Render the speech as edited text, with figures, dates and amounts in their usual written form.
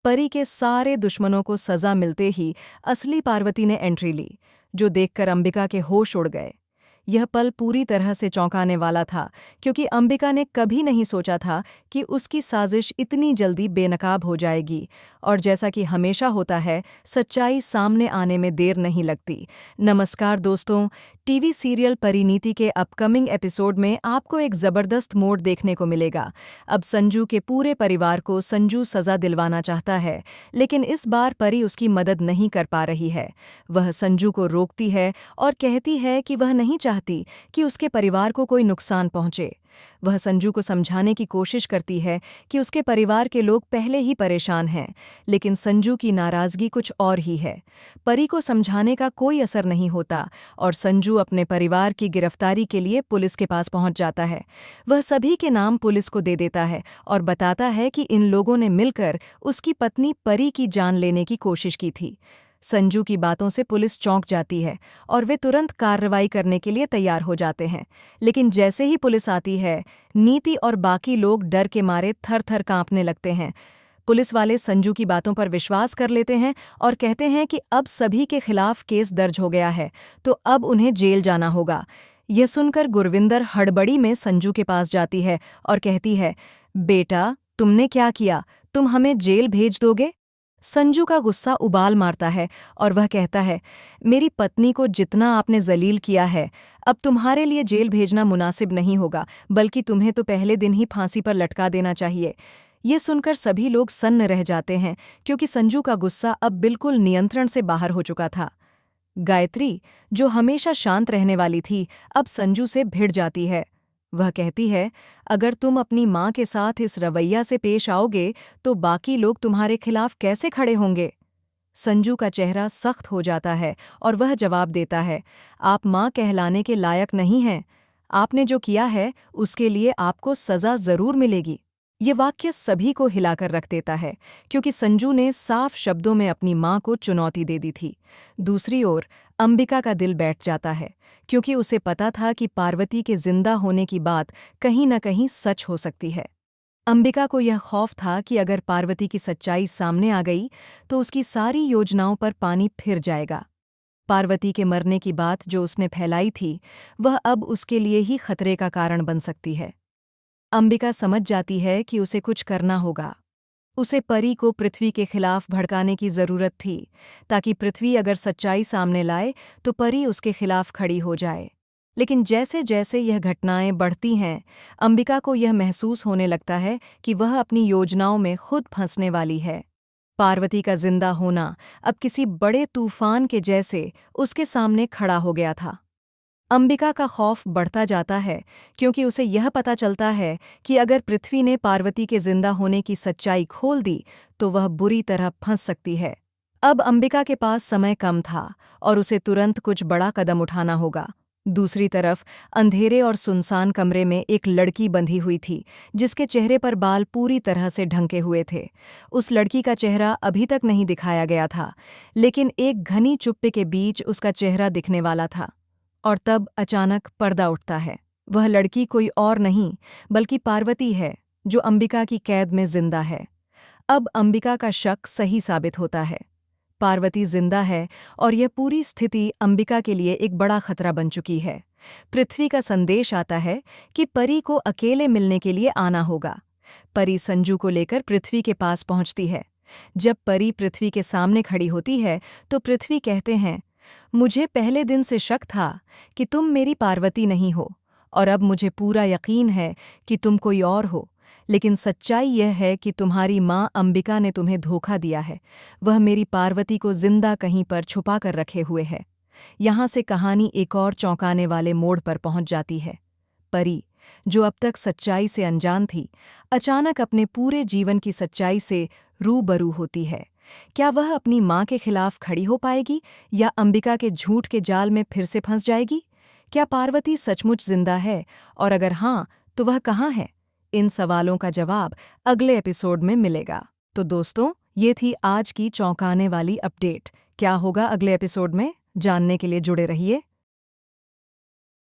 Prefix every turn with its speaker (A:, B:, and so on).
A: परी के सारे दुश्मनों को सजा मिलते ही असली पार्वती ने एंट्री ली, जो देखकर अंबिका के होश उड़ गए। यह पल पूरी तरह से चौंकाने वाला था, क्योंकि अंबिका ने कभी नहीं सोचा था कि उसकी साजिश इतनी जल्दी बेनकाब हो जाएगी। और जैसा कि हमेशा होता है, सच्चाई सामने आने में देर नहीं लगती। नमस्कार दोस्तों, टीवी सीरियल परिणीति के अपकमिंग एपिसोड में आपको एक जबरदस्त मोड़ देखने को मिलेगा। अब संजू के पूरे परिवार को संजू सजा दिलवाना चाहता है, लेकिन इस बार परी उसकी मदद नहीं कर पा रही है। वह संजू को रोकती है और कहती है कि वह नहीं चाहती कि उसके परिवार को कोई नुकसान पहुंचे। वह संजू को समझाने की कोशिश करती है कि उसके परिवार के लोग पहले ही परेशान हैं, लेकिन संजू की नाराजगी कुछ और ही है। परी को समझाने का कोई असर नहीं होता और संजू अपने परिवार की गिरफ्तारी के लिए पुलिस के पास पहुंच जाता है। वह सभी के नाम पुलिस को दे देता है और बताता है कि इन लोगों ने मिलकर उसकी पत्नी परी की जान लेने की कोशिश की थी। संजू की बातों से पुलिस चौंक जाती है और वे तुरंत कार्रवाई करने के लिए तैयार हो जाते हैं। लेकिन जैसे ही पुलिस आती है, नीति और बाकी लोग डर के मारे थर-थर कांपने लगते हैं। पुलिस वाले संजू की बातों पर विश्वास कर लेते हैं और कहते हैं कि अब सभी के खिलाफ केस दर्ज हो गया है, तो अब उन्हें जेल जाना होगा। यह सुनकर गुरविंदर हड़बड़ी में संजू के पास जाती है और कहती है, बेटा, तुमने क्या किया? तुम हमें जेल भेज दोगे? संजू का गुस्सा उबाल मारता है और वह कहता है, मेरी पत्नी को जितना आपने जलील किया है, अब तुम्हारे लिए जेल भेजना मुनासिब नहीं होगा, बल्कि तुम्हें तो पहले दिन ही फांसी पर लटका देना चाहिए। ये सुनकर सभी लोग सन्न रह जाते हैं, क्योंकि संजू का गुस्सा अब बिल्कुल नियंत्रण से बाहर हो चुका था। गायत्री, जो हमेशा शांत रहने वाली थी, अब संजू से भिड़ जाती है। वह कहती है, अगर तुम अपनी माँ के साथ इस रवैया से पेश आओगे तो बाकी लोग तुम्हारे खिलाफ कैसे खड़े होंगे? संजू का चेहरा सख्त हो जाता है और वह जवाब देता है, आप माँ कहलाने के लायक नहीं हैं। आपने जो किया है उसके लिए आपको सजा जरूर मिलेगी। ये वाक्य सभी को हिलाकर रख देता है, क्योंकि संजू ने साफ शब्दों में अपनी माँ को चुनौती दे दी थी। दूसरी ओर अंबिका का दिल बैठ जाता है, क्योंकि उसे पता था कि पार्वती के जिंदा होने की बात कहीं न कहीं सच हो सकती है। अंबिका को यह खौफ था कि अगर पार्वती की सच्चाई सामने आ गई तो उसकी सारी योजनाओं पर पानी फिर जाएगा। पार्वती के मरने की बात जो उसने फैलाई थी, वह अब उसके लिए ही खतरे का कारण बन सकती है। अंबिका समझ जाती है कि उसे कुछ करना होगा। उसे परी को पृथ्वी के खिलाफ भड़काने की जरूरत थी, ताकि पृथ्वी अगर सच्चाई सामने लाए तो परी उसके खिलाफ खड़ी हो जाए। लेकिन जैसे जैसे यह घटनाएं बढ़ती हैं, अंबिका को यह महसूस होने लगता है कि वह अपनी योजनाओं में खुद फंसने वाली है। पार्वती का जिंदा होना अब किसी बड़े तूफान के जैसे उसके सामने खड़ा हो गया था। अंबिका का खौफ बढ़ता जाता है, क्योंकि उसे यह पता चलता है कि अगर पृथ्वी ने पार्वती के जिंदा होने की सच्चाई खोल दी तो वह बुरी तरह फंस सकती है। अब अंबिका के पास समय कम था और उसे तुरंत कुछ बड़ा कदम उठाना होगा। दूसरी तरफ अंधेरे और सुनसान कमरे में एक लड़की बंधी हुई थी, जिसके चेहरे पर बाल पूरी तरह से ढंके हुए थे। उस लड़की का चेहरा अभी तक नहीं दिखाया गया था, लेकिन एक घनी चुप्पे के बीच उसका चेहरा दिखने वाला था। और तब अचानक पर्दा उठता है। वह लड़की कोई और नहीं बल्कि पार्वती है, जो अंबिका की कैद में जिंदा है। अब अंबिका का शक सही साबित होता है। पार्वती जिंदा है और यह पूरी स्थिति अंबिका के लिए एक बड़ा खतरा बन चुकी है। पृथ्वी का संदेश आता है कि परी को अकेले मिलने के लिए आना होगा। परी संजू को लेकर पृथ्वी के पास पहुंचती है। जब परी पृथ्वी के सामने खड़ी होती है तो पृथ्वी कहते हैं, मुझे पहले दिन से शक था कि तुम मेरी पार्वती नहीं हो, और अब मुझे पूरा यकीन है कि तुम कोई और हो। लेकिन सच्चाई यह है कि तुम्हारी माँ अंबिका ने तुम्हें धोखा दिया है। वह मेरी पार्वती को जिंदा कहीं पर छुपा कर रखे हुए है। यहाँ से कहानी एक और चौंकाने वाले मोड़ पर पहुंच जाती है। परी, जो अब तक सच्चाई से अनजान थी, अचानक अपने पूरे जीवन की सच्चाई से रूबरू होती है। क्या वह अपनी माँ के खिलाफ खड़ी हो पाएगी या अंबिका के झूठ के जाल में फिर से फंस जाएगी? क्या पार्वती सचमुच जिंदा है, और अगर हाँ, तो वह कहाँ है? इन सवालों का जवाब अगले एपिसोड में मिलेगा। तो दोस्तों, ये थी आज की चौंकाने वाली अपडेट। क्या होगा अगले एपिसोड में, जानने के लिए जुड़े रहिए।